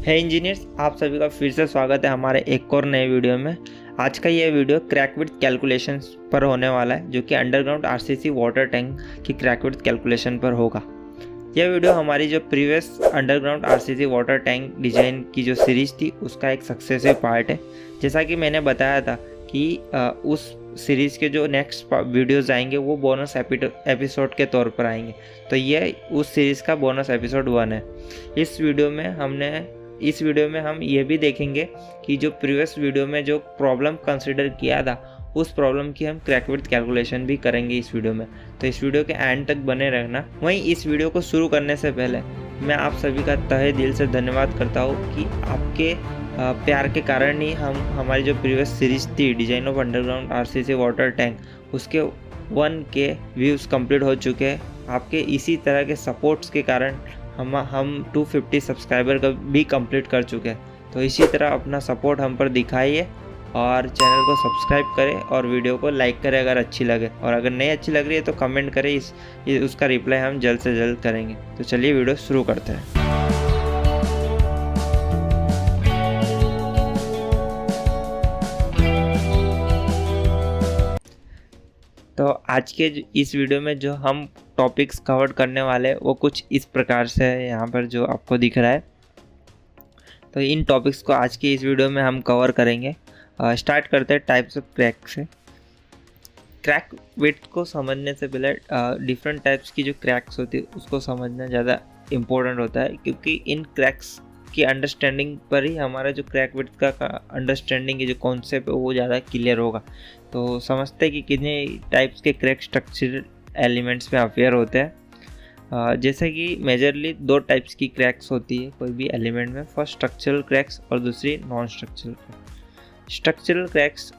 है इंजीनियर्स, आप सभी का फिर से स्वागत है हमारे एक और नए वीडियो में। आज का ये वीडियो क्रैक विड्थ कैलकुलेशंस पर होने वाला है, जो कि अंडरग्राउंड आरसीसी वाटर टैंक की क्रैक विड्थ कैलकुलेशन पर होगा। यह वीडियो हमारी जो previous underground RCC water tank design की जो सीरीज़ थी उसका एक सक्सेसिव पार्ट है। जैसा कि मैंने बताया था कि उस सीरीज़ के जो नेक्स्ट वीडियोज़ आएंगे वो बोनस एपिसोड के तौर पर आएंगे। तो ये उस सीरीज़ का बोनस एपिसोड 1 है। इस वीडियो में हम ये भी देखेंगे कि जो प्रीवियस वीडियो में जो प्रॉब्लम कंसिडर किया था उस प्रॉब्लम की हम क्रैक विड्थ कैलकुलेशन भी करेंगे इस वीडियो में। तो इस वीडियो के एंड तक बने रहना। वहीं इस वीडियो को शुरू करने से पहले मैं आप सभी का तहे दिल से धन्यवाद करता हूँ कि आपके प्यार के कारण ही हमारी जो प्रीवियस सीरीज थी design of underground RCC water tank उसके 1 के व्यूज़ कंप्लीट हो चुके हैं। आपके इसी तरह के सपोर्ट्स के कारण हम 250 सब्सक्राइबर का भी कंप्लीट कर चुके हैं। तो इसी तरह अपना सपोर्ट हम पर दिखाइए और चैनल को सब्सक्राइब करें और वीडियो को लाइक करें अगर अच्छी लगे, और अगर नहीं अच्छी लग रही है तो कमेंट करें, उसका रिप्लाई हम जल्द से जल्द करेंगे। तो चलिए वीडियो शुरू करते हैं। तो आज के इस वीडियो में जो हम टॉपिक्स कवर करने वाले हैं वो कुछ इस प्रकार से है, यहाँ पर जो आपको दिख रहा है। तो इन टॉपिक्स को आज के इस वीडियो में हम कवर करेंगे। स्टार्ट करते हैं टाइप्स ऑफ क्रैक से। क्रैक विड्थ को समझने से पहले डिफरेंट टाइप्स की जो क्रैक्स होती है उसको समझना ज़्यादा इम्पोर्टेंट होता है, क्योंकि इन क्रैक्स की अंडरस्टैंडिंग पर ही हमारा जो क्रैक विड्थ का अंडरस्टैंडिंग की जो कॉन्सेप्ट है वो ज़्यादा क्लियर होगा। तो समझते हैं कि कितने टाइप्स के क्रैक स्ट्रक्चरल एलिमेंट्स में अफेयर होते हैं। जैसे कि मेजरली 2 टाइप्स की क्रैक्स होती है कोई भी एलिमेंट में। फर्स्ट स्ट्रक्चरल क्रैक्स और दूसरी non structural cracks. Structural cracks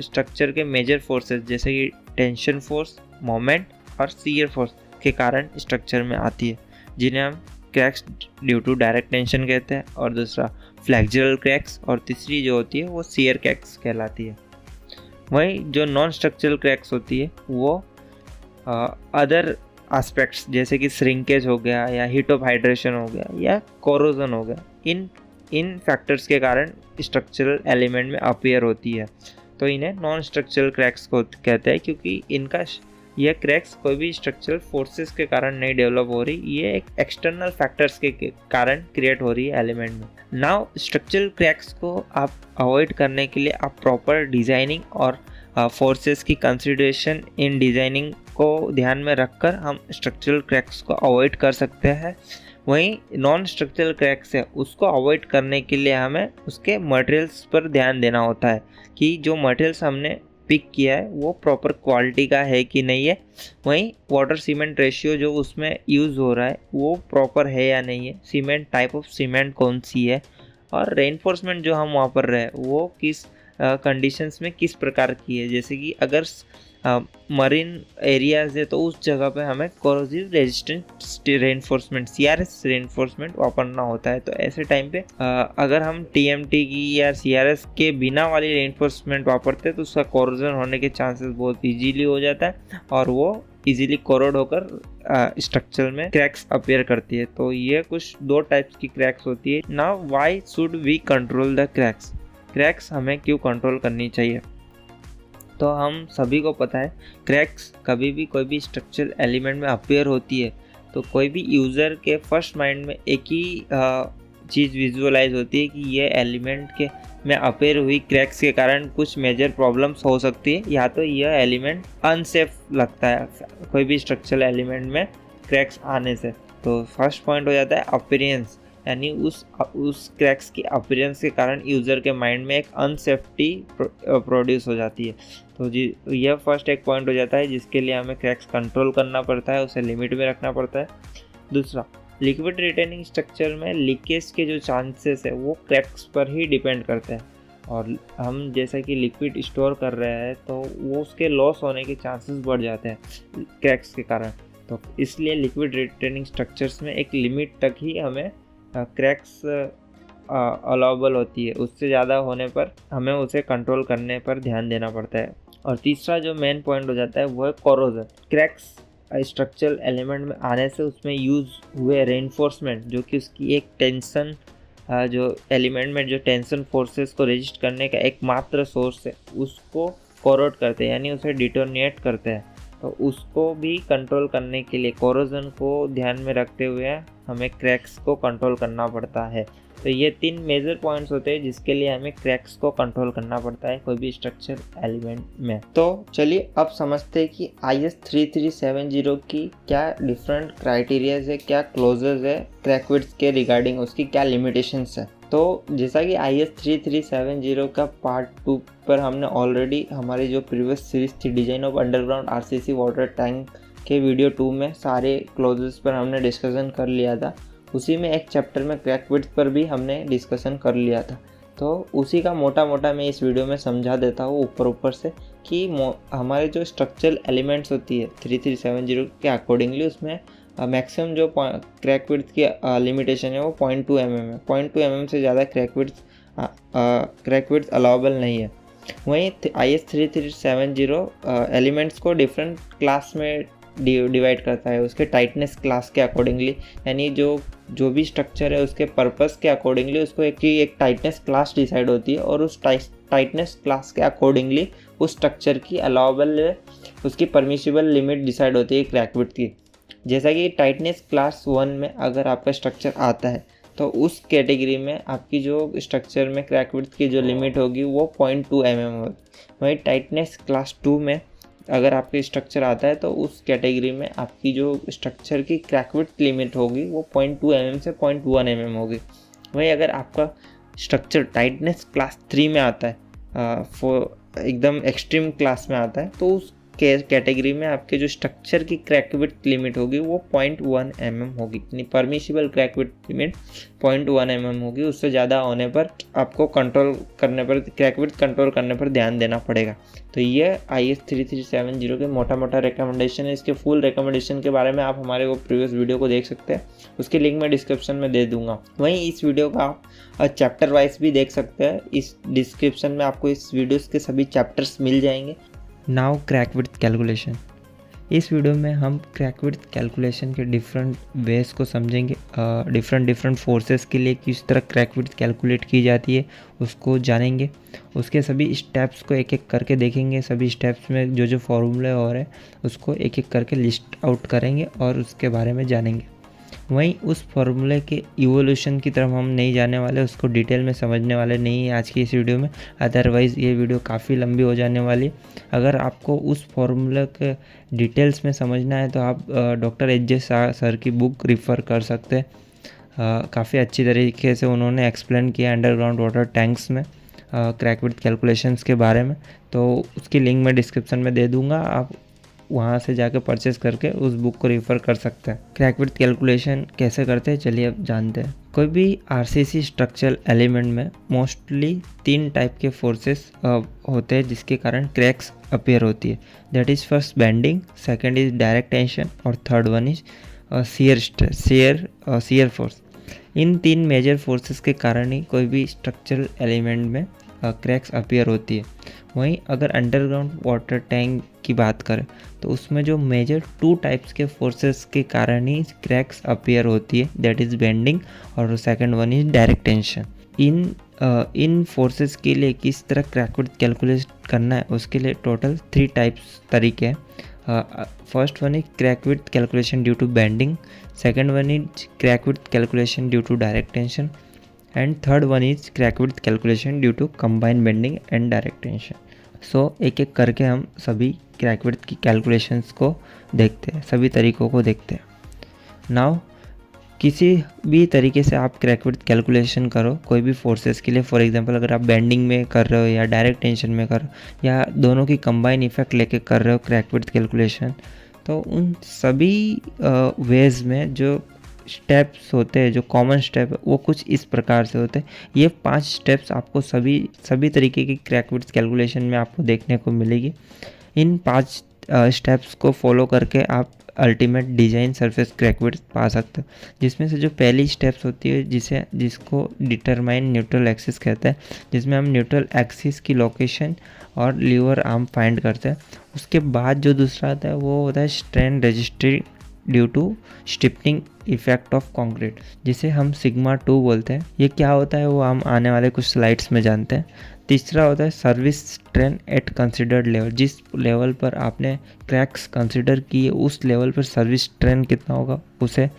structure के मेजर फोर्सेस जैसे कि टेंशन फोर्स, मोमेंट और शियर फोर्स के कारण स्ट्रक्चर में आती है, जिन्हें हम cracks due to direct tension कहते हैं, और दूसरा फ्लेक्सुरल क्रैक्स, और तीसरी जो होती है वो शियर क्रैक्स कहलाती है। वहीं जो नॉन स्ट्रक्चरल क्रैक्स होती है वो अदर एस्पेक्ट्स जैसे कि श्रिंकेज हो गया या हीट ऑफ हाइड्रेशन हो गया या कोरोजन हो गया, इन फैक्टर्स के कारण स्ट्रक्चरल एलिमेंट में अपीयर होती है। तो इन्हें नॉन स्ट्रक्चरल क्रैक्स को कहते हैं, क्योंकि यह क्रैक्स कोई भी स्ट्रक्चरल फोर्सेस के कारण नहीं डेवलप हो रही, ये एक एक्सटर्नल फैक्टर्स के कारण क्रिएट हो रही है एलिमेंट में। नाउ स्ट्रक्चरल क्रैक्स को आप अवॉइड करने के लिए आप प्रॉपर डिजाइनिंग और फोर्सेस की कंसिडरेशन इन डिजाइनिंग को ध्यान में रखकर हम स्ट्रक्चरल क्रैक्स को अवॉइड कर सकते हैं। वहीं नॉन स्ट्रक्चरल क्रैक्स है उसको अवॉइड करने के लिए हमें उसके मटेरियल्स पर ध्यान देना होता है कि जो मटेरियल्स हमने पिक किया है वो प्रॉपर क्वालिटी का है कि नहीं है। वहीं वाटर सीमेंट रेशियो जो उसमें यूज़ हो रहा है वो प्रॉपर है या नहीं है, सीमेंट टाइप ऑफ सीमेंट कौन सी है, और रेनफोर्समेंट जो हम वापर रहे हैं वो किस कंडीशंस में किस प्रकार की है। जैसे कि अगर मरीन एरियाज है तो उस जगह पे हमें corrosive resistant reinforcement CRS reinforcement वापरना होता है। तो ऐसे टाइम पे अगर हम टीएमटी की या सीआरएस के बिना वाली रेनफोर्समेंट वापरते हैं तो उसका कोरोजन होने के चांसेस बहुत इजीली हो जाता है और वो इजीली कोरोड होकर स्ट्रक्चर में क्रैक्स अपीयर करती है। तो ये कुछ 2 टाइप्स की क्रैक्स होती है। Now why should we control the cracks? Cracks हमें क्यों कंट्रोल करनी चाहिए? तो हम सभी को पता है क्रैक्स कभी भी कोई भी स्ट्रक्चरल एलिमेंट में अपीयर होती है तो कोई भी यूज़र के फर्स्ट माइंड में एक ही चीज़ विजुअलाइज होती है कि ये एलिमेंट के में अपीयर हुई क्रैक्स के कारण कुछ मेजर प्रॉब्लम्स हो सकती है, या तो यह एलिमेंट अनसेफ लगता है कोई भी स्ट्रक्चरल एलिमेंट में क्रैक्स आने से। तो फर्स्ट पॉइंट हो जाता है अपीयरेंस, यानी उस क्रैक्स की अपीयरेंस के कारण यूज़र के माइंड में एक अनसेफ्टी प्रोड्यूस हो जाती है। तो जी यह फर्स्ट एक पॉइंट हो जाता है जिसके लिए हमें क्रैक्स कंट्रोल करना पड़ता है, उसे लिमिट में रखना पड़ता है। दूसरा, लिक्विड रिटेनिंग स्ट्रक्चर में लीकेज के जो चांसेस है वो क्रैक्स पर ही डिपेंड करते हैं, और हम जैसा कि लिक्विड स्टोर कर रहे हैं तो वो उसके लॉस होने के चांसेस बढ़ जाते हैं क्रैक्स के कारण। तो इसलिए लिक्विड रिटेनिंग स्ट्रक्चर्स में एक लिमिट तक ही हमें क्रैक्स अलाउबल होती है, उससे ज़्यादा होने पर हमें उसे कंट्रोल करने पर ध्यान देना पड़ता है। और तीसरा जो मेन पॉइंट हो जाता है वो है कोरोजन। क्रैक्स स्ट्रक्चरल एलिमेंट में आने से उसमें यूज़ हुए रेनफोर्समेंट जो कि उसकी एक टेंशन जो एलिमेंट में जो टेंशन फोर्सेस को रजिस्ट करने का एकमात्र सोर्स है उसको कोरोड करते हैं, यानी उसे डिटोनेट करते हैं। तो उसको भी कंट्रोल करने के लिए कोरोजन को ध्यान में रखते हुए हमें क्रैक्स को कंट्रोल करना पड़ता है। तो ये 3 मेजर पॉइंट्स होते हैं जिसके लिए हमें क्रैक्स को कंट्रोल करना पड़ता है कोई भी स्ट्रक्चर एलिमेंट में। तो चलिए अब समझते हैं कि IS 3370 की क्या डिफरेंट क्राइटेरियाज है, क्या क्लोजेस है क्रैक विड्थ के रिगार्डिंग, उसकी क्या लिमिटेशंस है। तो जैसा कि IS 3370 का पार्ट 2 पर हमने ऑलरेडी हमारी जो प्रीवियस सीरीज थी design of underground RCC water tank के वीडियो 2 में सारे क्लोजेस पर हमने डिस्कशन कर लिया था। उसी में एक चैप्टर में क्रैक विड्थ पर भी हमने डिस्कशन कर लिया था। तो उसी का मोटा मोटा मैं इस वीडियो में समझा देता हूँ ऊपर से कि हमारे जो स्ट्रक्चरल एलिमेंट्स होती है 3370 के अकॉर्डिंगली उसमें मैक्सिमम जो क्रैक विड्थ की लिमिटेशन है वो 0.2 mm है। 0.2 mm से ज़्यादा क्रैक विड्थ अलाउबल नहीं है। वहीं IS 3370 एलिमेंट्स को डिफरेंट क्लास में डिवाइड करता है उसके टाइटनेस क्लास के अकॉर्डिंगली, यानी जो भी स्ट्रक्चर है उसके पर्पस के अकॉर्डिंगली उसको एक टाइटनेस क्लास डिसाइड होती है और उस टाइटनेस क्लास के अकॉर्डिंगली उस स्ट्रक्चर की अलाउबल उसकी परमिसिबल लिमिट डिसाइड होती है क्रैक विड्थ की। जैसा कि टाइटनेस क्लास 1 में अगर आपका स्ट्रक्चर आता है तो उस कैटेगरी में आपकी जो स्ट्रक्चर में क्रैक विड्थ की जो लिमिट होगी वो 0.2 mm होगी। वहीं टाइटनेस क्लास 2 में अगर आपके स्ट्रक्चर आता है तो उस कैटेगरी में आपकी जो स्ट्रक्चर की क्रैक विड्थ लिमिट होगी वो 0.2 mm से 0.1 mm होगी। वहीं अगर आपका स्ट्रक्चर टाइटनेस क्लास 3 में आता है, एकदम एक्सट्रीम क्लास में आता है, तो उस कैटेगरी में आपके जो स्ट्रक्चर की क्रैक विड्थ लिमिट होगी वो 0.1 mm होगी, यानी permissible crack width limit 0.1 mm होगी। उससे ज़्यादा होने पर आपको कंट्रोल करने पर, क्रैक विड्थ कंट्रोल करने पर ध्यान देना पड़ेगा। तो ये IS 3370 के मोटा मोटा रिकमेंडेशन है। इसके फुल रिकमेंडेशन के बारे में आप हमारे वो प्रीवियस वीडियो को देख सकते हैं, उसकी लिंक मैं डिस्क्रिप्शन में दे दूंगा। वहीं इस वीडियो का आप चैप्टर वाइज भी देख सकते हैं। इस डिस्क्रिप्शन में आपको इस वीडियोस के सभी चैप्टर्स मिल जाएंगे। Now crack width calculation. इस वीडियो में हम क्रैक विड्थ कैलकुलेशन के डिफरेंट वेज को समझेंगे। डिफरेंट फोर्सेस के लिए किस तरह क्रैक विड्थ कैलकुलेट की जाती है उसको जानेंगे। उसके सभी स्टेप्स को एक एक करके देखेंगे। सभी स्टेप्स में जो फॉर्मूले और है उसको एक एक करके लिस्ट आउट करेंगे और उसके बारे में जानेंगे। वहीं उस फॉर्मूले के इवोल्यूशन की तरफ हम नहीं जाने वाले, उसको डिटेल में समझने वाले नहीं है आज की इस वीडियो में। अदरवाइज़ ये वीडियो काफ़ी लंबी हो जाने वाली है। अगर आपको उस फॉर्मूले के डिटेल्स में समझना है तो आप डॉक्टर HJ सर की बुक रिफ़र कर सकते हैं। काफ़ी अच्छी तरीके से उन्होंने एक्सप्लेन किया अंडरग्राउंड वाटर टैंक्स में क्रैक विड्थ कैलकुलेशंस के बारे में। तो उसकी लिंक मैं डिस्क्रिप्शन में दे दूँगा, आप वहाँ से जाकर परचेस करके उस बुक को रेफ़र कर सकते हैं। क्रैक विड्थ कैलकुलेशन कैसे करते हैं चलिए अब जानते हैं। कोई भी RCC स्ट्रक्चरल एलिमेंट में मोस्टली 3 टाइप के फोर्सेस होते हैं जिसके कारण क्रैक्स अपीयर होती है। That is first bending, second is direct tension और third one is shear force. इन 3 मेजर फोर्सेस के कारण ही कोई भी स्ट्रक्चरल एलिमेंट में क्रैक्स अपीयर होती है। वहीं अगर अंडरग्राउंड वाटर टैंक की बात करें तो उसमें जो मेजर 2 टाइप्स के फोर्सेस के कारण ही क्रैक्स अपीयर होती है, दैट इज़ बेंडिंग और second one is direct tension. In forces के लिए किस तरह क्रैक विड्थ कैलकुलेट करना है उसके लिए टोटल 3 टाइप्स तरीके हैं। First one is crack width calculation due to bending, second one is crack width calculation due to direct tension and third one is crack width calculation due to combined bending and direct tension. So एक एक करके हम सभी crack width की calculations को देखते हैं, सभी तरीकों को देखते हैं। नाउ किसी भी तरीके से आप क्रैक विड्थ कैलकुलेशन करो कोई भी फोर्सेस के लिए, फॉर एग्जांपल अगर आप बेंडिंग में कर रहे हो या डायरेक्ट टेंशन में कर रहे हो या दोनों की कंबाइन इफेक्ट लेके कर रहे हो क्रैक विड्थ कैलकुलेशन, तो उन सभी वेज में जो स्टेप्स होते हैं, जो कॉमन स्टेप है वो कुछ इस प्रकार से होते हैं। ये 5 स्टेप्स आपको सभी तरीके की क्रैक विड्थ कैलकुलेशन में आपको देखने को मिलेगी। इन 5 स्टेप्स को फॉलो करके आप ultimate design surface crack width पा सकते हो। जिसमें से जो पहली स्टेप्स होती है जिसको डिटरमाइन न्यूट्रल एक्सिस कहते हैं, जिसमें हम न्यूट्रल एक्सिस की लोकेशन और लीवर आर्म फाइंड करते हैं। उसके बाद जो दूसरा आता है वो होता है strain resisted due to stiffening effect of concrete, जिसे हम सिग्मा 2 बोलते हैं। ये क्या होता है वो हम आने वाले कुछ स्लाइड्स में जानते हैं। तीसरा होता है service strain at considered level, जिस लेवल पर आपने क्रैक्स कंसिडर किए उस लेवल पर सर्विस स्ट्रेन कितना होगा उसे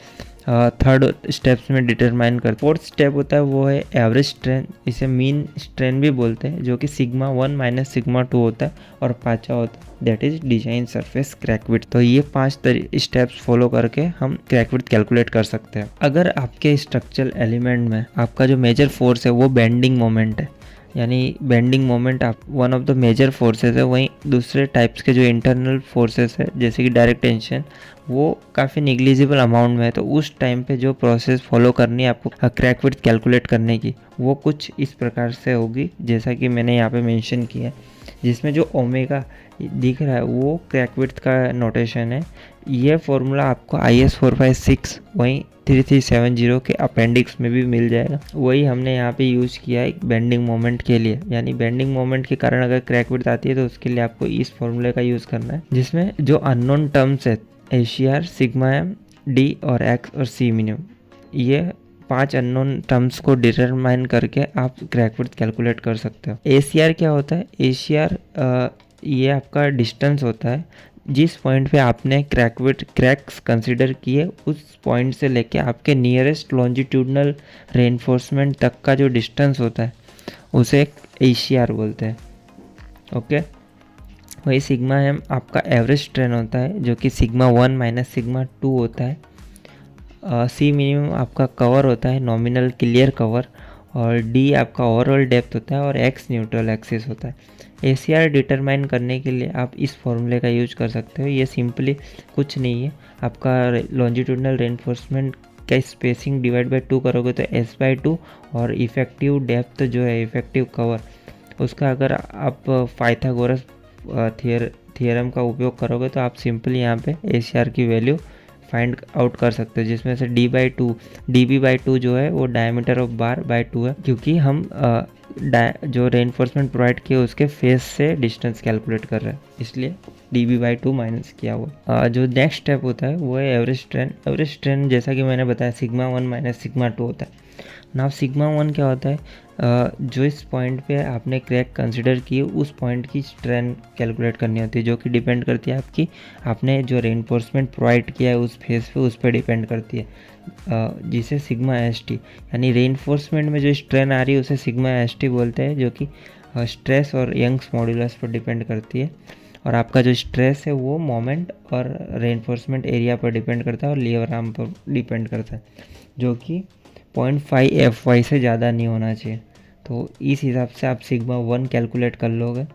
थर्ड स्टेप्स में डिटरमाइन कर। फोर्थ स्टेप होता है वो है एवरेज स्ट्रेन, इसे मीन स्ट्रेन भी बोलते हैं, जो कि सिग्मा 1 माइनस सिग्मा 2 होता है। और पांचवा होता है that is design surface crack width. तो ये 5 स्टेप्स फॉलो करके हम क्रैक विड्थ कैलकुलेट कर सकते हैं। अगर आपके स्ट्रक्चरल एलिमेंट में आपका जो मेजर फोर्स है वो बेंडिंग मोमेंट है, यानी बेंडिंग मोमेंट आप one of the major forces है, वहीं दूसरे टाइप्स के जो इंटरनल फोर्सेस है जैसे कि डायरेक्ट टेंशन वो काफ़ी निग्लिजिबल अमाउंट में है, तो उस टाइम पे जो प्रोसेस फॉलो करनी है आपको क्रैक विड्थ कैलकुलेट करने की वो कुछ इस प्रकार से होगी जैसा कि मैंने यहाँ पे मेंशन किया है, जिसमें जो ओमेगा दिख रहा है वो क्रैक विड्थ का नोटेशन है। ये फॉर्मूला आपको IS 456 वहीं 3370 के अपेंडिक्स में भी मिल जाएगा। वही हमने यहाँ पे यूज़ किया है बेंडिंग मोमेंट के लिए, यानी बेंडिंग मोमेंट के कारण अगर क्रैक विड्थ आती है तो उसके लिए आपको इस फॉर्मूले का यूज़ करना है, जिसमें जो अननोन टर्म्स है ACR, सिग्मा M, D और X और C मिनिमम, ये 5 अननोन टर्म्स को डिटरमाइन करके आप क्रैक विड्थ कैलकुलेट कर सकते हो। ACR क्या होता है? ACR ये आपका डिस्टेंस होता है जिस पॉइंट पे आपने क्रैक्स कंसिडर किए उस पॉइंट से लेके आपके नियरेस्ट लॉन्जिट्यूडनल रेनफोर्समेंट तक का जो डिस्टेंस होता है उसे ACR बोलते हैं। ओके, वही सिग्मा M आपका एवरेज स्ट्रेन होता है जो कि सिग्मा 1 माइनस सिग्मा 2 होता है। C मिनिमम आपका कवर होता है, नॉमिनल क्लियर कवर, और D आपका ओवरऑल डेप्थ होता है और X न्यूट्रल एक्सिस होता है। ACR डिटरमाइन करने के लिए आप इस फॉर्मूले का यूज कर सकते हो। ये सिंपली कुछ नहीं है, आपका लॉन्जिट्यूडनल रेनफोर्समेंट का स्पेसिंग डिवाइड बाय 2 करोगे तो S/2 और इफेक्टिव डेप्थ जो है इफेक्टिव कवर उसका अगर आप पाइथागोरस थियरम का उपयोग करोगे तो आप सिंपली यहाँ पे ACR की वैल्यू फाइंड आउट कर सकते हो, जिसमें से dB/2 जो है वो डायमीटर ऑफ बार बाय 2 है, क्योंकि हम जो रेनफोर्समेंट प्रोवाइड किया उसके फेस से डिस्टेंस कैलकुलेट कर रहे हैं, इसलिए dB/2 माइनस किया हुआ। जो नेक्स्ट स्टेप होता है वो है एवरेज स्ट्रेन। एवरेज स्ट्रेन जैसा कि मैंने बताया सिग्मा 1 माइनस सिग्मा 2 होता है। नाउ सिग्मा 1 क्या होता है? जो इस पॉइंट पे आपने क्रैक कंसिडर किए उस पॉइंट की स्ट्रेन कैलकुलेट करनी होती है, जो कि डिपेंड करती है आपने जो रेनफोर्समेंट प्रोवाइड किया है उस फेस पे, उस पर डिपेंड करती है, जिसे सिग्मा ST यानी रेनफोर्समेंट में जो स्ट्रेन आ रही है उसे सिग्मा ST बोलते हैं, जो कि स्ट्रेस और यंग्स मॉड्यूलस पर डिपेंड करती है। और आपका जो स्ट्रेस है वो मोमेंट और रेनफोर्समेंट एरिया पर डिपेंड करता है और लीवर आर्म पर डिपेंड करता है, जो कि 0.5 FY से ज़्यादा नहीं होना चाहिए। तो इस हिसाब से आप सिग्मा 1 कैलकुलेट कर लोगे।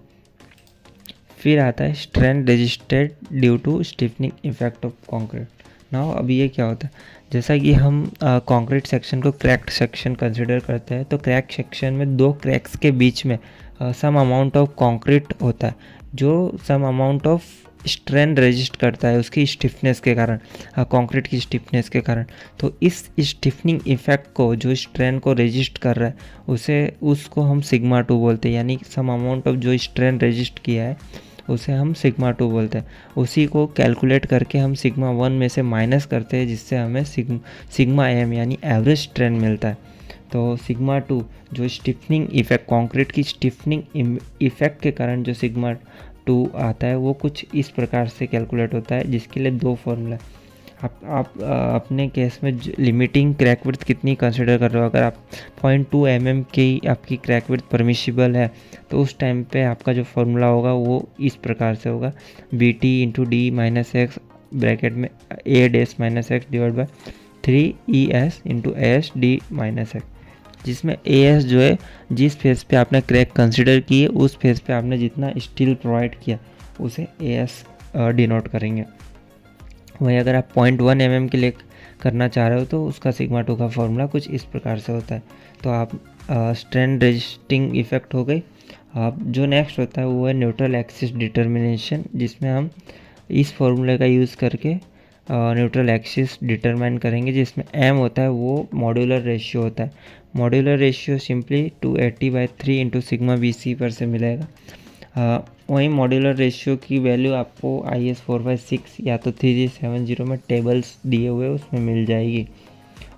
फिर आता है strain resisted due to stiffening effect of concrete. Now अभी ये क्या होता है, जैसा कि हम कंक्रीट सेक्शन को क्रैक्ड सेक्शन कंसिडर करते हैं, तो क्रैक सेक्शन में 2 क्रैक्स के बीच में सम अमाउंट ऑफ कंक्रीट होता है, जो some amount of strain resist करता है उसकी स्टिफनेस के कारण, कंक्रीट की स्टिफनेस के कारण। तो इस स्टिफनिंग इफेक्ट को जो स्ट्रेन को रेजिस्ट कर रहा है उसको हम सिग्मा 2 बोलते हैं, यानी सम अमाउंट ऑफ जो स्ट्रेन रेजिस्ट किया है उसे हम सिग्मा 2 बोलते हैं। उसी को कैलकुलेट करके हम सिग्मा 1 में से माइनस करते हैं, जिससे हमें सिग्मा M यानी एवरेज स्ट्रेन मिलता है। तो सिग्मा 2 जो स्टिफनिंग इफेक्ट कंक्रीट की स्टिफनिंग इफेक्ट के कारण जो सिग्मा 2 आता है वो कुछ इस प्रकार से कैलकुलेट होता है, जिसके लिए 2 फॉर्मूला। आप अपने केस में लिमिटिंग क्रैक विड्थ कितनी कंसिडर कर रहे हो, अगर आप 0.2 mm की आपकी क्रैक विड्थ परमिशिबल है तो उस टाइम पे आपका जो फॉर्मूला होगा वो इस प्रकार से होगा, BT × D - X ब्रैकेट में A' - X divide by 3ES × AS D - X, जिसमें AS जो है जिस फेस पे आपने क्रैक कंसिडर किए उस फेस पे आपने जितना स्टील प्रोवाइड किया उसे AS डिनोट करेंगे। वहीं अगर आप 0.1 mm के लिए करना चाह रहे हो तो उसका सिग्मा 2 का फॉर्मूला कुछ इस प्रकार से होता है। तो आप स्ट्रेन रेजिस्टिंग इफेक्ट हो गई। अब जो नेक्स्ट होता है वो है न्यूट्रल एक्सिस डिटर्मिनेशन, जिसमें हम इस फॉर्मूले का यूज़ करके न्यूट्रल एक्सिस डिटरमाइन करेंगे, जिसमें M होता है वो मॉड्यूलर रेशियो होता है। Modular ratio simply 280/3 × sigma BC पर से मिलेगा। वहीं मॉड्यूलर रेशियो की वैल्यू आपको IS 4/6 या तो 3370 में टेबल्स दिए हुए उसमें मिल जाएगी।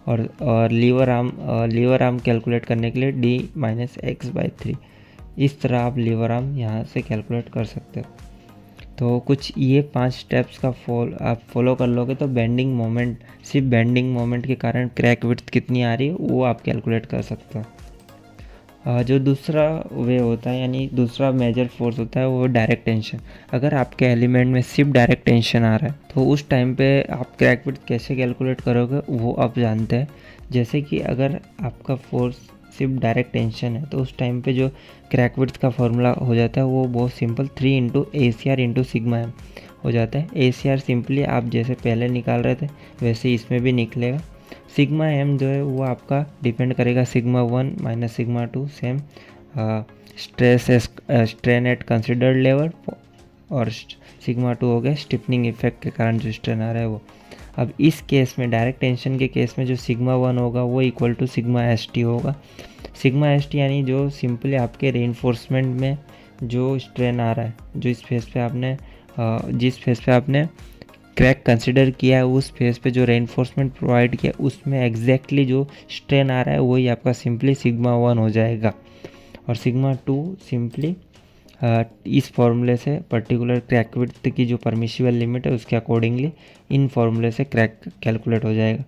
और लीवर आर्म कैलकुलेट करने के लिए D-X/3 इस तरह आप लीवर आर्म यहाँ से कैलकुलेट कर सकते हो। तो कुछ ये 5 स्टेप्स का आप फॉलो कर लोगे तो बेंडिंग मोमेंट, सिर्फ बेंडिंग मोमेंट के कारण क्रैक विड्थ कितनी आ रही है वो आप कैलकुलेट कर सकते हो। जो दूसरा वे होता है यानी दूसरा मेजर फोर्स होता है वो डायरेक्ट टेंशन। अगर आपके एलिमेंट में सिर्फ डायरेक्ट टेंशन आ रहा है तो उस टाइम पे आप क्रैक विड्थ कैसे कैलकुलेट करोगे वो आप जानते हैं। जैसे कि अगर आपका फोर्स सिर्फ डायरेक्ट टेंशन है तो उस टाइम पे जो क्रैक विड्थ का फॉर्मूला हो जाता है वो बहुत सिंपल 3 × ACR × सिग्मा एम हो जाता है। ACR सिंपली आप जैसे पहले निकाल रहे थे वैसे इसमें भी निकलेगा। सिग्मा एम जो है वो आपका डिपेंड करेगा sigma 1 - sigma 2 same strain at considered level, और सिग्मा 2 हो गया स्टिफनिंग इफेक्ट के कारण जो स्ट्रेन आ रहा है वो। अब इस केस में डायरेक्ट टेंशन के केस में जो सिग्मा 1 होगा वो इक्वल टू सिग्मा ST होगा। सिग्मा ST यानी जो सिंपली आपके रेनफोर्समेंट में जो स्ट्रेन आ रहा है, जो इस फेस पे आपने जिस फेस पे आपने क्रैक कंसिडर किया है उस फेस पे जो रेनफोर्समेंट प्रोवाइड किया उसमें एग्जैक्टली जो स्ट्रेन आ रहा है वही आपका सिंपली सिग्मा 1 हो जाएगा। और सिग्मा 2 सिंपली इस फॉर्मूले से पर्टिकुलर क्रैक विड्थ की जो परमिशिबल लिमिट है उसके अकॉर्डिंगली इन फॉर्मूले से क्रैक कैलकुलेट हो जाएगा।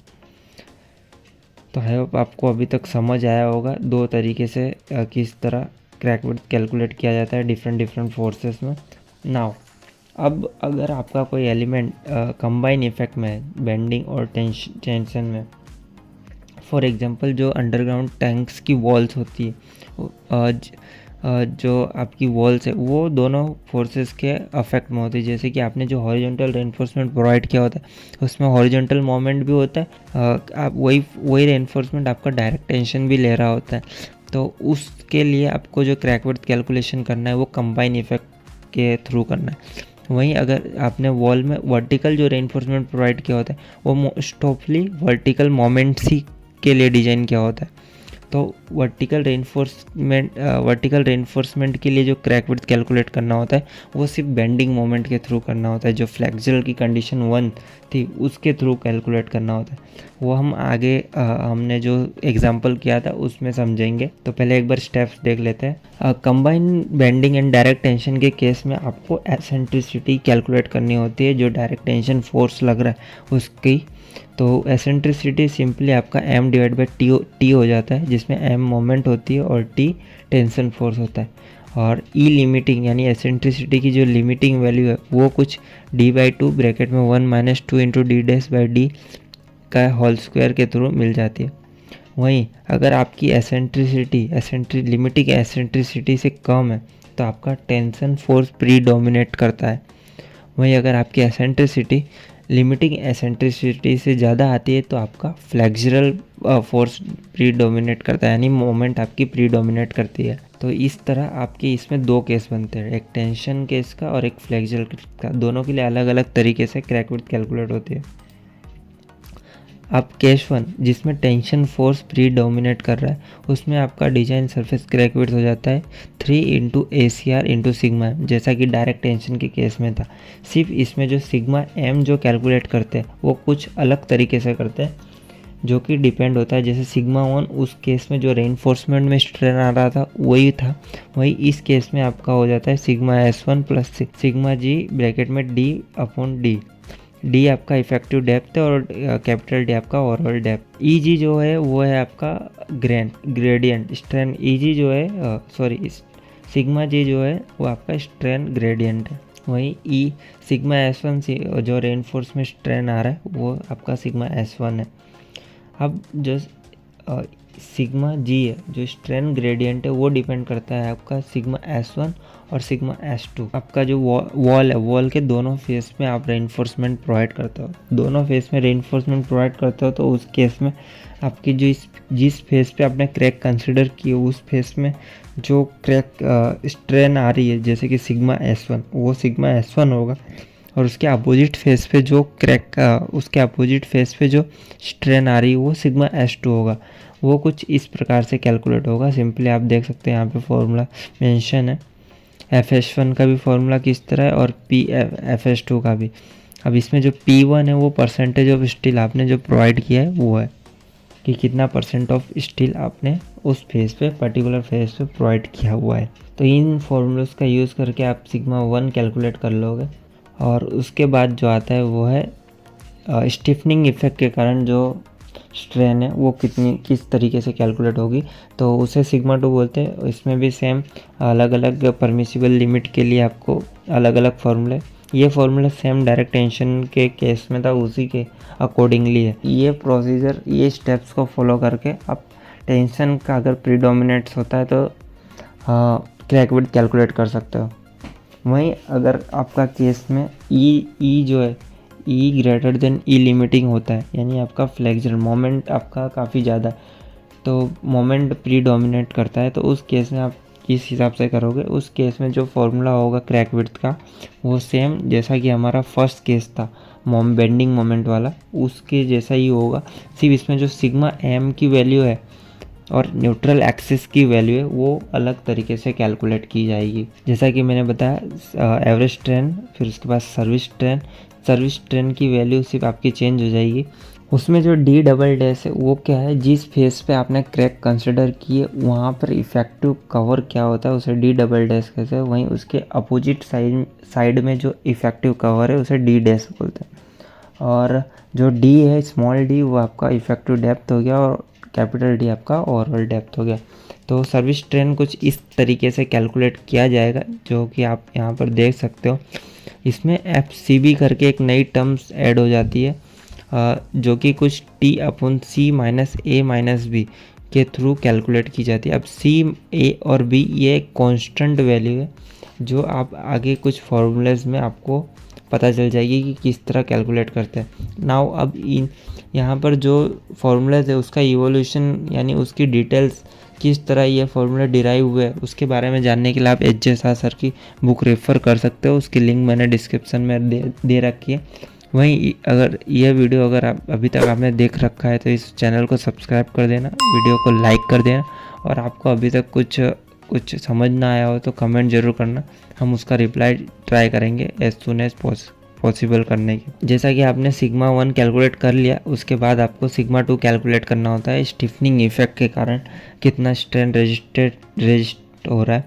तो आई होप आपको अभी तक समझ आया होगा 2 तरीके से किस तरह क्रैक विड्थ कैलकुलेट किया जाता है डिफरेंट फोर्सेस में। नाउ अब अगर आपका कोई एलिमेंट कंबाइन इफेक्ट में है बेंडिंग और टेंशन में, फॉर एग्जांपल जो अंडरग्राउंड टैंक्स की वॉल्स होती है, जो आपकी वॉल्स है वो दोनों फोर्सेस के अफेक्ट में होती है। जैसे कि आपने जो हॉरिजॉन्टल रेनफोर्समेंट प्रोवाइड किया होता है उसमें हॉरिजॉन्टल मोमेंट भी होता है, आप वही रेनफोर्समेंट आपका डायरेक्ट टेंशन भी ले रहा होता है। तो उसके लिए आपको जो क्रैक विड्थ कैलकुलेशन करना है वो कंबाइन इफेक्ट के थ्रू करना है। वहीं अगर आपने वॉल में वर्टिकल जो रेनफोर्समेंट प्रोवाइड किया होता है वो मोस्ट वर्टिकल मोमेंट्स ही के लिए डिज़ाइन किया होता है। तो वर्टिकल रेनफोर्समेंट के लिए जो क्रैक विड्थ कैलकुलेट करना होता है वो सिर्फ बेंडिंग मोमेंट के थ्रू करना होता है। जो फ्लेक्सुरल की कंडीशन 1 थी उसके थ्रू कैलकुलेट करना होता है वो हम आगे हमने जो एग्जांपल किया था उसमें समझेंगे। तो पहले एक बार स्टेप्स देख लेते हैं। Combine bending and direct tension के केस में आपको एसेंट्रिसिटी कैलकुलेट करनी होती है जो डायरेक्ट टेंशन फोर्स लग रहा है उसकी। तो एसेंट्रिसिटी सिंपली आपका m/t हो जाता है जिसमें m मोमेंट होती है और t टेंशन फोर्स होता है। और ई लिमिटिंग यानी एसेंट्रिसिटी की जो लिमिटिंग वैल्यू है वो कुछ d/2 ब्रैकेट में 1 - 2 × d' का होल स्क्वायर के थ्रू मिल जाती है। वहीं अगर आपकी लिमिटिंग एसेंट्रिसिटी से कम है तो आपका टेंशन फोर्स प्रीडोमिनेट करता है। वहीं अगर आपकी एसेंट्रिसिटी लिमिटिंग एसेंट्रिसिटी से ज़्यादा आती है तो आपका फ्लेक्सुरल फोर्स प्रीडोमिनेट करता है यानी मोमेंट आपकी प्रीडोमिनेट करती है। तो इस तरह आपके इसमें 2 केस बनते हैं, एक टेंशन केस का और एक फ्लेक्सुरल का। दोनों के लिए अलग अलग तरीके से क्रैक विड्थ कैलकुलेट होती है। अब केस 1 जिसमें टेंशन फोर्स प्रीडोमिनेट कर रहा है उसमें आपका डिजाइन सरफेस क्रैक विड्थ हो जाता है 3 × ACR × सिग्मा एम, जैसा कि डायरेक्ट टेंशन के केस में था। सिर्फ इसमें जो सिग्मा एम जो कैलकुलेट करते हैं वो कुछ अलग तरीके से करते हैं जो कि डिपेंड होता है। जैसे सिग्मा 1 उस केस में जो रेनफोर्समेंट में स्ट्रेन आ रहा था वही था, वही इस केस में आपका हो जाता है sigma S1 + sigma G bracket में D/D। डी आपका इफेक्टिव डेप्थ है और कैपिटल डी आपका ओवरऑल डेप्थ। ई जी जो है वो है आपका ग्रेडियंट स्ट्रेन। ई जी जो है सिग्मा जी जो है वो आपका स्ट्रेन ग्रेडियंट है। वहीं ई सिग्मा S1 जो रेनफोर्स में स्ट्रेन आ रहा है वो आपका सिग्मा S1 है। अब जो सिग्मा जी है जो स्ट्रेन ग्रेडियंट है वो डिपेंड करता है आपका सिग्मा S1 और सिग्मा S2। आपका जो वॉल है वॉल के दोनों फेस में आप रेनफोर्समेंट प्रोवाइड करते हो, दोनों फेस में रेनफोर्समेंट प्रोवाइड करते हो तो उस केस में आपकी जो जिस फेस पे आपने क्रैक कंसिडर की उस फेस में जो क्रैक स्ट्रेन आ रही है जैसे कि सिग्मा S1 वो सिग्मा S1 होगा। और उसके अपोजिट फेस पे जो उसके अपोजिट फेस पे जो स्ट्रेन आ रही है वो सिग्मा S2 होगा। वो कुछ इस प्रकार से कैलकुलेट होगा। सिंपली आप देख सकते हैं यहाँ पे फॉर्मूला मेंशन है। FS1 का भी फॉर्मूला किस तरह है और FS2 का भी। अब इसमें जो P1 है वो परसेंटेज ऑफ स्टील आपने जो प्रोवाइड किया है वो है कि कितना परसेंट ऑफ स्टील आपने उस फेज पे पर्टिकुलर फेज पे प्रोवाइड किया हुआ है। तो इन फॉर्मूलाज का यूज़ करके आप सिग्मा 1 कैलकुलेट कर लोगे। और उसके बाद जो आता है वो है स्टिफनिंग इफेक्ट के कारण जो स्ट्रेन है वो किस तरीके से कैलकुलेट होगी, तो उसे सिग्मा 2 बोलते हैं। इसमें भी सेम अलग अलग परमिसिबल लिमिट के लिए आपको अलग अलग फार्मूले, ये फार्मूला सेम डायरेक्ट टेंशन के केस में था उसी के अकॉर्डिंगली है। ये प्रोसीजर, ये स्टेप्स को फॉलो करके आप टेंशन का अगर प्रीडोमिनेट्स होता है तो क्रैक विड्थ कैलकुलेट कर सकते हो। वहीं अगर आपका केस में ई जो है ई ग्रेटर देन ई लिमिटिंग होता है, यानी आपका फ्लेक्चर मोमेंट आपका काफ़ी ज़्यादा, तो मोमेंट प्रीडोमिनेट करता है, तो उस केस में आप किस हिसाब से करोगे। उस केस में जो फॉर्मूला होगा क्रैक विड्थ का वो सेम जैसा कि हमारा फर्स्ट केस था बेंडिंग मोमेंट वाला, उसके जैसा ही होगा। सिर्फ इसमें जो सिग्मा एम की वैल्यू है और न्यूट्रल एक्सिस की वैल्यू है वो अलग तरीके से कैलकुलेट की जाएगी। जैसा कि मैंने बताया एवरेज स्ट्रेन, फिर उसके बाद सर्विस स्ट्रेन की वैल्यू सिर्फ आपकी चेंज हो जाएगी। उसमें जो डी डबल डैश है वो क्या है, जिस फेस पे आपने क्रैक कंसिडर किए वहाँ पर इफ़ेक्टिव कवर क्या होता है उसे डी डबल डैश कहते हैं। वहीं उसके अपोजिट साइड में जो इफ़ेक्टिव कवर है उसे डी डैश बोलते हैं। और जो डी है स्मॉल डी वो आपका इफ़ेक्टिव डेप्थ हो गया और कैपिटल डी आपका ओवरऑल डेप्थ हो गया। तो सर्विस स्ट्रेन कुछ इस तरीके से कैलकुलेट किया जाएगा जो कि आप यहाँ पर देख सकते हो। इसमें FCB करके एक नई टर्म्स ऐड हो जाती है जो कि कुछ T/C-A-B के थ्रू कैलकुलेट की जाती है। अब C, A और B ये कॉन्स्टेंट वैल्यू है जो आप आगे कुछ फॉर्मूलेज में आपको पता चल जाएगी कि किस तरह कैलकुलेट करते हैं। नाउ अब यहाँ पर जो फॉर्मूलाज है उसका इवोल्यूशन यानी उसकी डिटेल्स किस तरह ये फॉर्मूला डिराइव हुए उसके बारे में जानने के लिए आप HJ शाह सर की बुक रेफ़र कर सकते हो। उसकी लिंक मैंने डिस्क्रिप्शन में दे रखी है। वहीं अगर यह वीडियो अगर आप अभी तक आपने देख रखा है तो इस चैनल को सब्सक्राइब कर देना, वीडियो को लाइक कर देना, और आपको अभी तक कुछ समझ ना आया हो तो कमेंट ज़रूर करना, हम उसका रिप्लाई ट्राई करेंगे एज सुन एज पॉसिबल करने की। जैसा कि आपने सिग्मा 1 कैलकुलेट कर लिया, उसके बाद आपको सिग्मा 2 कैलकुलेट करना होता है। स्टिफनिंग इफेक्ट के कारण कितना स्ट्रेन रेजिस्ट हो रहा है,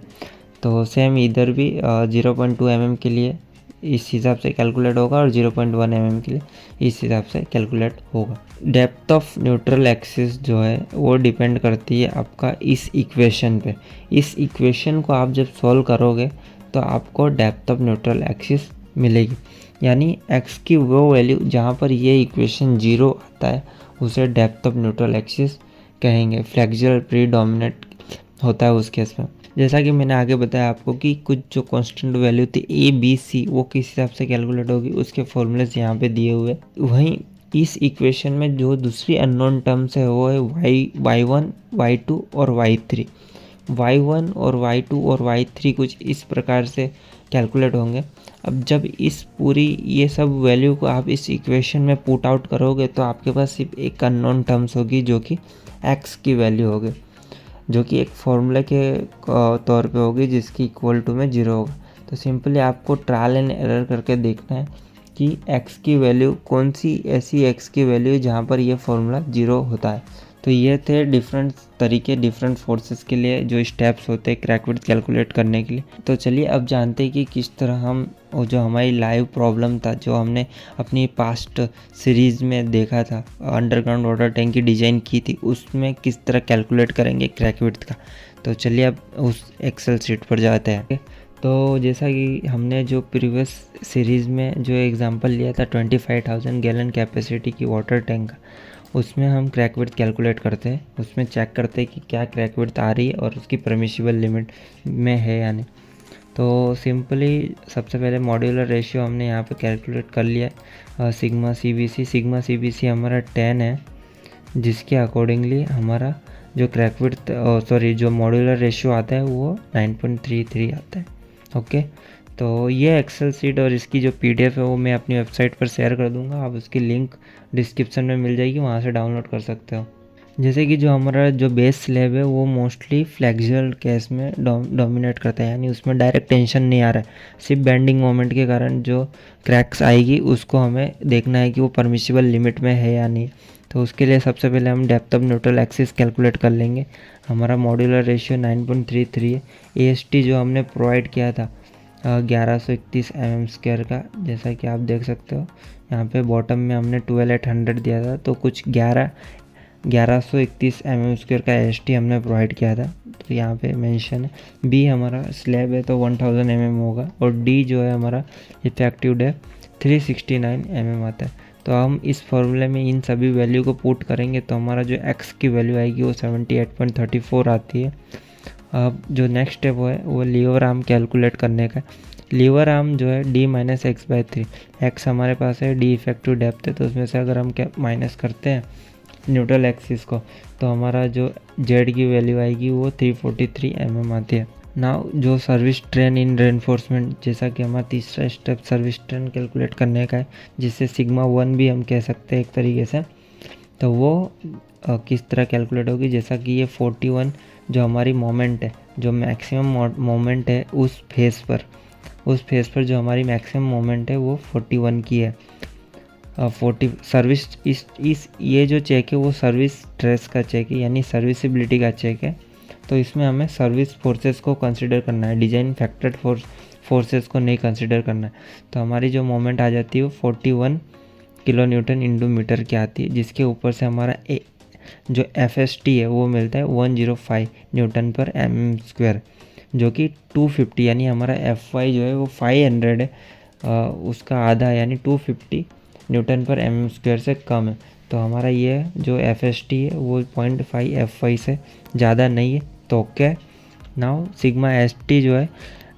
तो सेम इधर भी 0.2 mm के लिए इस हिसाब से कैलकुलेट होगा और 0.1 mm के लिए इस हिसाब से कैलकुलेट होगा। डेप्थ ऑफ न्यूट्रल एक्सिस जो है वो डिपेंड करती है आपका इस इक्वेशन पे। इस इक्वेशन को आप जब सॉल्व करोगे तो आपको डेप्थ ऑफ न्यूट्रल एक्सिस मिलेगी, यानी x की वो वैल्यू जहाँ पर ये इक्वेशन 0 आता है उसे डेप्थ ऑफ न्यूट्रल एक्सिस कहेंगे। फ्लेक्चर प्रीडोमिनेट होता है उस केस में। जैसा कि मैंने आगे बताया आपको कि कुछ जो कांस्टेंट वैल्यू थी A, B, C वो किस हिसाब से कैलकुलेट होगी उसके फॉर्मूलेस यहाँ पे दिए हुए। वहीं इस इक्वेशन में जो दूसरी अननोन टर्म्स है वो है y1, y2 और y3। y1 और y2 और y3 कुछ इस प्रकार से कैलकुलेट होंगे। अब जब इस पूरी ये सब वैल्यू को आप इस इक्वेशन में पुट आउट करोगे तो आपके पास सिर्फ एक अननोन टर्म्स होगी जो कि x की वैल्यू होगी, जो कि एक फॉर्मूले के तौर पे होगी जिसकी इक्वल टू में 0 होगा। तो सिंपली आपको ट्रायल एंड एरर करके देखना है कि x की वैल्यू कौन सी ऐसी x की वैल्यू जहाँ पर ये फॉर्मूला 0 होता है। तो ये थे डिफरेंट तरीके डिफरेंट फोर्सेस के लिए जो स्टेप्स होते हैं क्रैक विड्थ कैलकुलेट करने के लिए। तो चलिए अब जानते हैं कि किस तरह हम वो जो हमारी लाइव प्रॉब्लम था जो हमने अपनी पास्ट सीरीज़ में देखा था, अंडरग्राउंड वाटर टैंक की डिज़ाइन की थी, उसमें किस तरह कैलकुलेट करेंगे क्रैक विड्थ का। तो चलिए अब उस एक्सेल शीट पर जाते हैं। तो जैसा कि हमने जो प्रीवियस सीरीज़ में जो एग्जांपल लिया था 25,000 गैलन कैपेसिटी की वाटर टैंक का, उसमें हम क्रैक विड्थ कैलकुलेट करते हैं। उसमें चेक करते हैं कि क्या क्रैक विड्थ आ रही है और उसकी परमिसिबल लिमिट में है या नहीं। तो सिंपली सबसे पहले मॉड्यूलर रेशियो हमने यहाँ पे कैलकुलेट कर लिया। सिग्मा CBC हमारा 10 है, जिसके अकॉर्डिंगली हमारा जो क्रैक विड्थ जो मॉड्यूलर रेशियो आता है वो 9.33 आता है। ओके, तो ये एक्सेल शीट और इसकी जो PDF है वो मैं अपनी वेबसाइट पर शेयर कर दूंगा, आप उसकी लिंक डिस्क्रिप्शन में मिल जाएगी, वहाँ से डाउनलोड कर सकते हो। जैसे कि जो हमारा जो बेस स्लैब है वो मोस्टली फ्लेक्सुअल केस में डोमिनेट करता है, यानी उसमें डायरेक्ट टेंशन नहीं आ रहा है, सिर्फ बेंडिंग मोमेंट के कारण जो क्रैक्स आएगी उसको हमें देखना है कि वो परमिसिबल लिमिट में है या नहीं। तो उसके लिए सबसे पहले हम depth of neutral axis calculate कर लेंगे। हमारा मॉड्यूलर रेशियो 9.33 है। AST जो हमने प्रोवाइड किया था 1131 mm² का, जैसा कि आप देख सकते हो यहाँ पे बॉटम में हमने 12/800 दिया था, तो कुछ 1131 mm² का AST हमने प्रोवाइड किया था, तो यहाँ पे मेंशन है। B हमारा स्लैब है तो 1000 mm होगा, और D जो है हमारा इफेक्टिव डेप्थ 369 mm आता है। तो हम इस फॉर्मूले में इन सभी वैल्यू को पुट करेंगे तो हमारा जो x की वैल्यू आएगी वो 78.34 आती है। अब जो नेक्स्ट स्टेप है वो लीवर आर्म कैलकुलेट करने का। लीवर आर्म जो है D-x/3, x हमारे पास है, D इफेक्टिव डेप्थ है, तो उसमें से अगर हम क्या माइनस करते हैं न्यूट्रल एक्सिस को, तो हमारा जो Z की वैल्यू आएगी वो 343 mm आती है। नाउ जो सर्विस स्ट्रेन इन रेनफोर्समेंट, जैसा कि हमारा तीसरा स्टेप सर्विस स्ट्रेन कैलकुलेट करने का है, जिससे सिग्मा 1 भी हम कह सकते हैं एक तरीके से, तो वो किस तरह कैलकुलेट होगी। जैसा कि ये 41 जो हमारी मोमेंट है, जो मैक्सिमम मोमेंट है उस फेस पर जो हमारी मैक्सिमम मोमेंट है वो 41 की है। 40 सर्विस इस ये जो चेक है वो सर्विस स्ट्रेस का चेक है, यानी सर्विसिबिलिटी का चेक है। तो इसमें हमें सर्विस फोर्सेस को कंसिडर करना है, डिजाइन फैक्टर्ड फोर्सेस को नहीं कंसिडर करना है। तो हमारी जो मोमेंट आ जाती है वो 41 किलो न्यूटन इंटू मीटर की आती है, जिसके ऊपर से हमारा जो FST है वो मिलता है 105 न्यूटन पर mm², जो कि 250, यानी हमारा FY जो है वो 500 है, उसका आधा यानी 250 न्यूटन पर mm² से कम है। तो हमारा ये जो FST है वो 0.5 FY से ज़्यादा नहीं है, तो ओके। नाउ सिग्मा ST जो है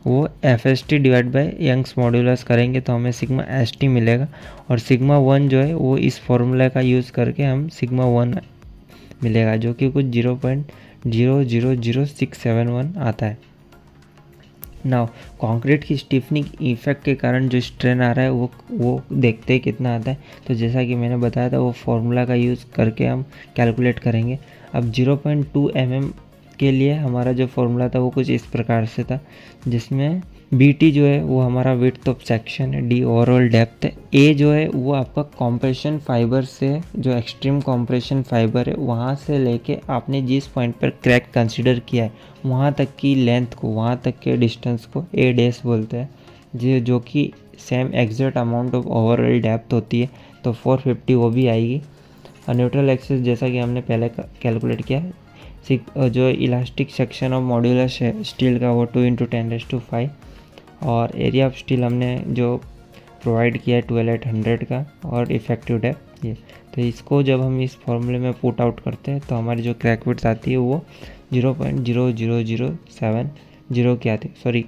वो FST divide by Young's modulus करेंगे तो हमें सिग्मा ST मिलेगा, और सिग्मा 1 जो है वो इस फॉर्मूला का यूज़ करके हम सिग्मा 1 मिलेगा, जो कि कुछ 0.000671 आता है। नाउ कंक्रीट की स्टिफनिंग इफेक्ट के कारण जो स्ट्रेन आ रहा है वो देखते ही कितना आता है। तो जैसा कि मैंने बताया था वो फॉर्मूला का यूज़ करके हम कैलकुलेट करेंगे। अब 0.2 mm के लिए हमारा जो फॉर्मूला था वो कुछ इस प्रकार से था, जिसमें BT जो है वो हमारा विड्थ ऑफ सेक्शन है, D ओवरऑल डेप्थ है, A जो है वो आपका कॉम्प्रेशन फाइबर से, जो एक्सट्रीम कॉम्प्रेशन फाइबर है वहाँ से लेके आपने जिस पॉइंट पर क्रैक कंसीडर किया है वहाँ तक की लेंथ को, वहाँ तक के डिस्टेंस को A डैश बोलते हैं, जो कि same exact amount of overall depth होती है, तो 450 वो भी आएगी। न्यूट्रल एक्सिस जैसा कि हमने पहले कैलकुलेट किया है, जो इलास्टिक सेक्शन ऑफ मॉड्यूलस है स्टील का वो 2 × 10⁵, और एरिया ऑफ स्टील हमने जो प्रोवाइड किया है 12800 का, और इफेक्टिव डेप्थ ये। तो इसको जब हम इस फॉर्मूले में पुट आउट करते हैं तो हमारी जो क्रैक विड्थ आती है वो 0.00070 की आती है, सॉरी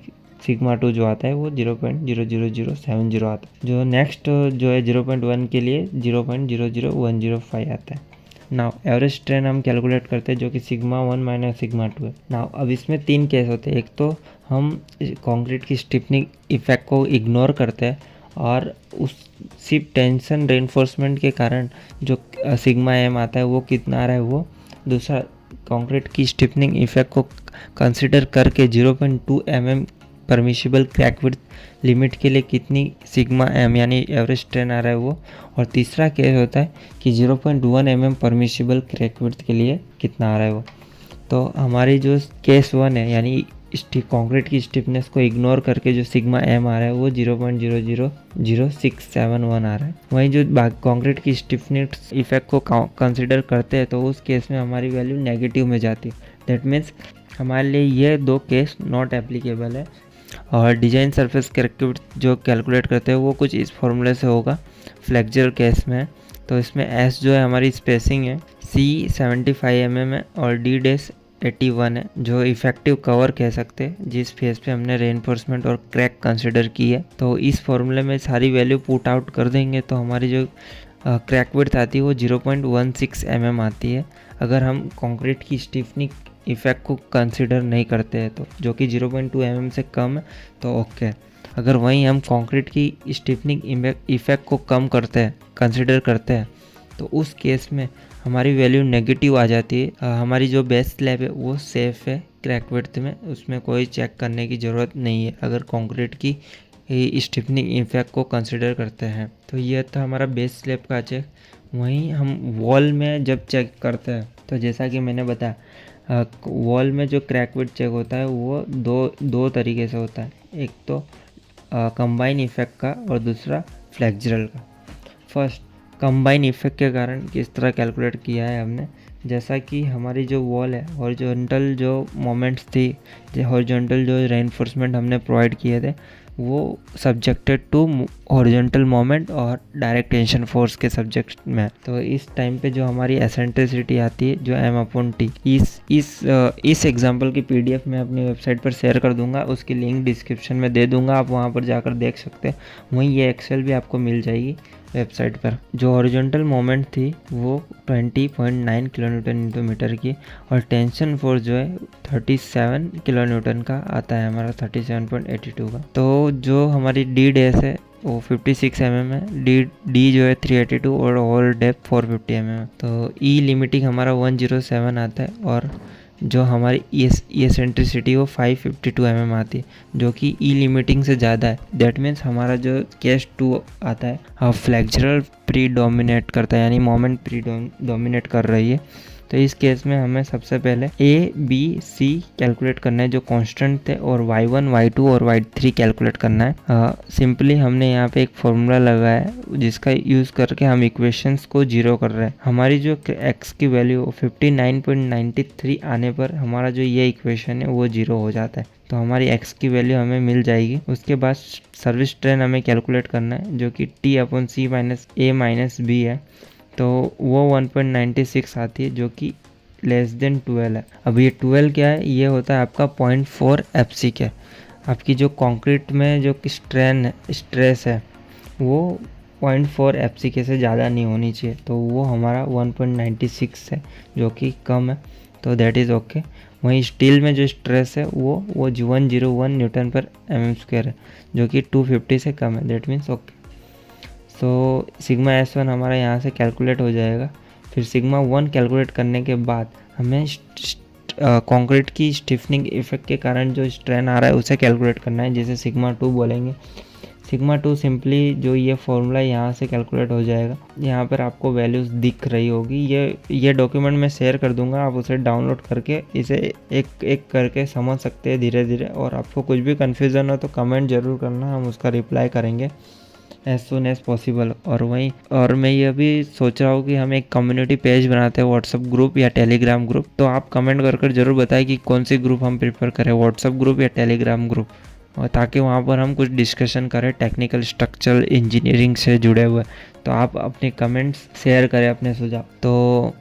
सिग्मा 2 जो आता है वो 0.00070 आता है। जो नेक्स्ट जो है 0.1 के लिए 0.00105 आता है। नाउ एवरेज स्ट्रेन हम कैलकुलेट करते हैं, जो कि सिग्मा 1 माइनस सिग्मा 2 है। नाउ अब इसमें 3 केस होते हैं। एक तो हम कंक्रीट की स्टिफनिंग इफेक्ट को इग्नोर करते हैं और उस सिर्फ टेंशन रेनफोर्समेंट के कारण जो सिग्मा m आता है वो कितना आ रहा है वो। दूसरा, कंक्रीट की स्टिफनिंग इफेक्ट को कंसिडर करके 0.2 mm permissible crack width limit के लिए कितनी सिग्मा m यानी एवरेज स्ट्रेन आ रहा है वो। और तीसरा केस होता है कि 0.1 mm परमिशिबल क्रैक विड्थ के लिए कितना आ रहा है वो। तो हमारी जो केस 1 है यानी कंक्रीट की स्टिफनेस को इग्नोर करके जो सिग्मा m आ रहा है वो 0.0000671 आ रहा है। वहीं जो कंक्रीट की स्टिफनेस इफेक्ट को कंसिडर करते हैं तो उस केस में हमारी वैल्यू नेगेटिव में जाती है। दैट मीन्स हमारे लिए ये 2 केस नॉट एप्लीकेबल है। और डिजाइन सरफेस कैरेक्टर जो कैलकुलेट करते हैं वो कुछ इस फॉर्मूले से होगा फ्लेक्चर केस में। तो इसमें S जो है हमारी स्पेसिंग है, C 75 mm है, और D डैश 81 है, जो इफेक्टिव कवर कह सकते हैं जिस फेस पे हमने रेनफोर्समेंट और क्रैक कंसिडर की है। तो इस फॉर्मूले में सारी वैल्यू पुट आउट कर देंगे तो हमारी जो क्रैक विड्थ आती है वो 0.16 mm आती है, अगर हम कंक्रीट की स्टिफनिंग इफेक्ट को कंसिडर नहीं करते हैं तो, जो कि 0.2 mm से कम है तो ओके। अगर वहीं हम कंक्रीट की स्टिफनिंग इफेक्ट को कम करते हैं, कंसिडर करते हैं, तो उस केस में हमारी वैल्यू नेगेटिव आ जाती है। हमारी जो बेस स्लैब है वो सेफ़ है क्रैक विड्थ में, उसमें कोई चेक करने की ज़रूरत नहीं है अगर कंक्रीट की स्टिफनिंग इफेक्ट को कंसिडर करते हैं। तो यह था हमारा बेस स्लैब का चेक। वहीं हम वॉल में जब चेक करते हैं तो जैसा कि मैंने बताया, वॉल में जो क्रैक विड्थ चेक होता है वो दो तरीके से होता है। एक तो कंबाइन इफेक्ट का और दूसरा फ्लेक्सुरल का। फर्स्ट, कंबाइन इफेक्ट के कारण किस तरह कैलकुलेट किया है हमने, जैसा कि हमारी जो वॉल है, हॉरिजॉन्टल जो मोमेंट्स थी, हॉरिजॉन्टल जो रेनफोर्समेंट हमने प्रोवाइड किए थे वो सब्जेक्टेड टू हॉरिजॉन्टल मोमेंट और डायरेक्ट टेंशन फोर्स के सब्जेक्ट में। तो इस टाइम पे जो हमारी एसेंट्रिसिटी आती है जो M/T, इस एग्जांपल की PDF मैं अपनी वेबसाइट पर शेयर कर दूंगा, उसकी लिंक डिस्क्रिप्शन में दे दूंगा, आप वहां पर जाकर देख सकते हैं। वहीं ये एक्सेल भी आपको मिल जाएगी वेबसाइट पर। जो हॉरिजॉन्टल मोमेंट थी वो 20.9 kN/m की, और टेंशन फोर्स जो है 37 kN का आता है हमारा, 37.82 का। तो जो हमारी डी डेस है वो 56 mm है, डी जो है 382 और होल डेप्थ 450 mm है। तो ई लिमिटिंग हमारा 107 आता है, और जो हमारी एसेंट्रिसिटी वो 552 mm आती है, जो कि ई लिमिटिंग से ज़्यादा है। दैट मीन्स हमारा जो केस 2 आता है फ्लेक्सुरल प्री डोमिनेट करता है, यानी मोमेंट प्री डोमिनेट कर रही है। तो इस केस में हमें सबसे पहले A, B, C कैलकुलेट करना है जो कांस्टेंट थे, और Y1, Y2 और Y3 कैलकुलेट करना है। सिंपली हमने यहाँ पे एक फॉर्मूला लगाया है जिसका यूज़ करके हम इक्वेशंस को जीरो कर रहे हैं। हमारी जो x की वैल्यू 59.93 आने पर हमारा जो ये इक्वेशन है वो जीरो हो जाता है। तो हमारी x की वैल्यू हमें मिल जाएगी। उसके बाद सर्विस स्ट्रेन हमें कैलकुलेट करना है जो कि T/C - A - B है। तो वो 1.96 आती है जो कि लेस देन 12 है। अब ये 12 क्या है, ये होता है आपका 0.4 FCK। आपकी जो कंक्रीट में जो स्ट्रेस है वो 0.4 FCK से ज़्यादा नहीं होनी चाहिए, तो वो हमारा 1.96 है जो कि कम है, तो दैट इज़ ओके। वहीं स्टील में जो स्ट्रेस है वो 101 Nm/mm² है जो कि 250 से कम है, दैट मीन्स ओके। तो सिग्मा S1 हमारा यहाँ से कैलकुलेट हो जाएगा। फिर सिग्मा 1 कैलकुलेट करने के बाद हमें कंक्रीट की स्टिफनिंग इफेक्ट के कारण जो स्ट्रेन आ रहा है उसे कैलकुलेट करना है, जैसे सिग्मा 2 बोलेंगे। सिग्मा 2 सिंपली जो ये फॉर्मूला यहाँ से कैलकुलेट हो जाएगा। यहाँ पर आपको वैल्यूज़ दिख रही होगी, ये डॉक्यूमेंट मैं शेयर कर दूंगा, आप उसे डाउनलोड करके इसे एक एक करके समझ सकते हैं धीरे धीरे। और आपको कुछ भी कन्फ्यूज़न हो तो कमेंट ज़रूर करना, हम उसका रिप्लाई करेंगे एज सुन एज पॉसिबल। और मैं ये भी सोच रहा हूँ कि हम एक कम्युनिटी पेज बनाते हैं, व्हाट्सअप ग्रुप या टेलीग्राम ग्रुप। तो आप कमेंट कर ज़रूर बताएं कि कौन सी ग्रुप हम प्रेफर करें, व्हाट्सअप ग्रुप या टेलीग्राम ग्रुप, और ताकि वहाँ पर हम कुछ डिस्कशन करें टेक्निकल स्ट्रक्चरल इंजीनियरिंग से जुड़े हुए। तो आप अपने कमेंट्स शेयर करें, अपने सुझाव। तो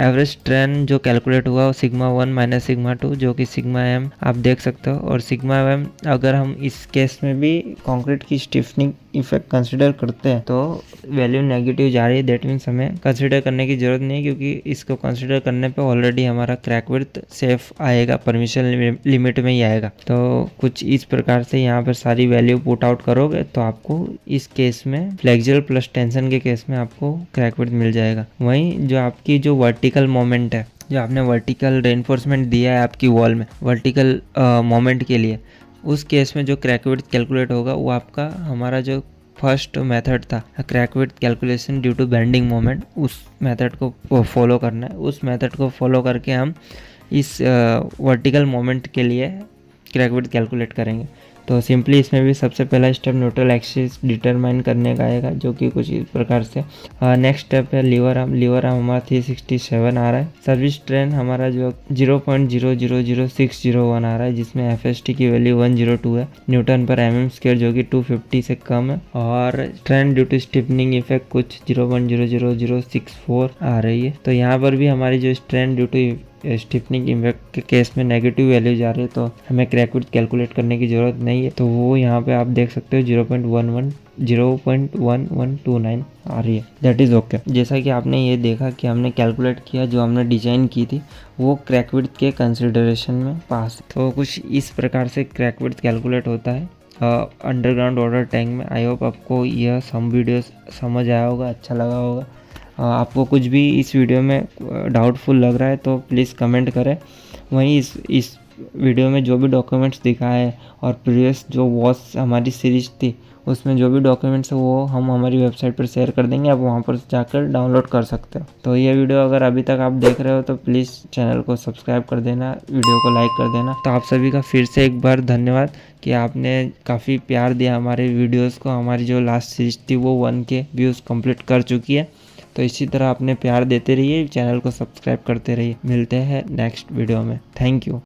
एवरेज स्ट्रेन जो कैलकुलेट हुआ वो सिग्मा 1 माइनस सिग्मा 2 जो कि सिग्मा M आप देख सकते हो। और सिग्मा M अगर हम इस केस में भी कंक्रीट की स्टिफनिंग इफेक्ट कंसिडर करते हैं तो वैल्यू नेगेटिव जा रही है। दैट मीन्स हमें कंसिडर करने की ज़रूरत नहीं है, क्योंकि इसको कंसिडर करने पे ऑलरेडी हमारा क्रैक विड्थ सेफ आएगा, परमिशन लिमिट में ही आएगा। तो कुछ इस प्रकार से यहाँ पर सारी वैल्यू पुट आउट करोगे तो आपको इस केस में फ्लेक्सुरल प्लस टेंशन के केस में आपको क्रैक विड्थ मिल जाएगा। वहीं जो आपकी जो वर्टिकल मोमेंट है, जो आपने वर्टिकल रेनफोर्समेंट दिया है आपकी वॉल में वर्टिकल मोमेंट के लिए, उस केस में जो क्रैक विड्थ कैलकुलेट होगा वो आपका हमारा जो फर्स्ट मेथड था crack width calculation due to bending moment, उस मेथड को फॉलो करना है। उस मेथड को फॉलो करके हम इस वर्टिकल मोमेंट के लिए क्रैक विड्थ कैलकुलेट करेंगे। तो सिंपली इसमें भी सबसे पहला स्टेप न्यूट्रल एक्सिस डिटरमाइन करने का आएगा, जो कि कुछ इस प्रकार से। नेक्स्ट स्टेप है लीवर आर्म हमारा 367 आ रहा है। सर्विस स्ट्रेन हमारा जो 0.000601 आ रहा है, जिसमें FST की वैल्यू 102 है Nm/mm² जो कि 250 से कम है। और strain due to stiffening effect कुछ 0.00064 आ रही है। तो यहाँ पर भी हमारी जो strain due to stiffening effect के केस में नेगेटिव वैल्यू जा रही है, तो हमें क्रैक विड्थ कैलकुलेट करने की ज़रूरत नहीं है। तो वो यहाँ पे आप देख सकते हो 0.1129 आ रही है, दैट इज़ ओके। जैसा कि आपने ये देखा कि हमने कैलकुलेट किया, जो हमने डिज़ाइन की थी वो क्रैक विड्थ के कंसिडरेशन में पास। तो कुछ इस प्रकार से क्रैक विड्थ कैलकुलेट होता है अंडरग्राउंड वाटर टैंक में। आई होप आपको यह सम वीडियोस समझ आया होगा, अच्छा लगा होगा। आपको कुछ भी इस वीडियो में डाउटफुल लग रहा है तो प्लीज़ कमेंट करें। वहीं इस वीडियो में जो भी डॉक्यूमेंट्स दिखाए हैं और प्रीवियस जो वॉच हमारी सीरीज थी उसमें जो भी डॉक्यूमेंट्स है वो हम हमारी वेबसाइट पर शेयर कर देंगे, आप वहाँ पर जाकर डाउनलोड कर सकते हो। तो ये वीडियो अगर अभी तक आप देख रहे हो तो प्लीज़ चैनल को सब्सक्राइब कर देना, वीडियो को लाइक कर देना। तो आप सभी का फिर से एक बार धन्यवाद कि आपने काफ़ी प्यार दिया हमारे वीडियोज़ को। हमारी जो लास्ट सीरीज थी वो 1K व्यूज़ कंप्लीट कर चुकी है। तो इसी तरह अपने प्यार देते रहिए, चैनल को सब्सक्राइब करते रहिए। मिलते हैं नेक्स्ट वीडियो में। Thank you.